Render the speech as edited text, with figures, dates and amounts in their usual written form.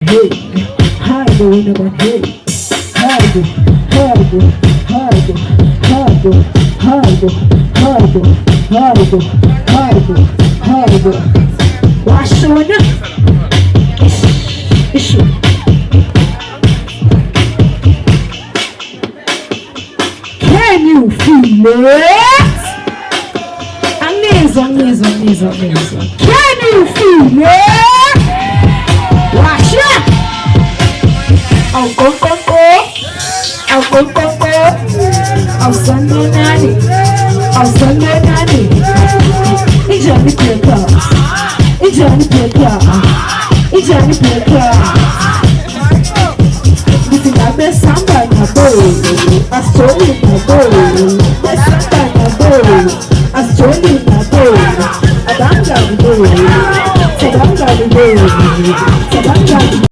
hey, hide in the hey, hide, hide, hide, hide, hide, hide, hide, hide, wash on issue. Can you feel it? Amazing. Can you feel it? Wash it. I'll go. I'll send you nanny. It's Johnny play class. It's Johnny play class. This is my best samba in my bowl. I stole it in my bowl. Best samba in my bowl. I stole it in my bowl. I don't got the bowl.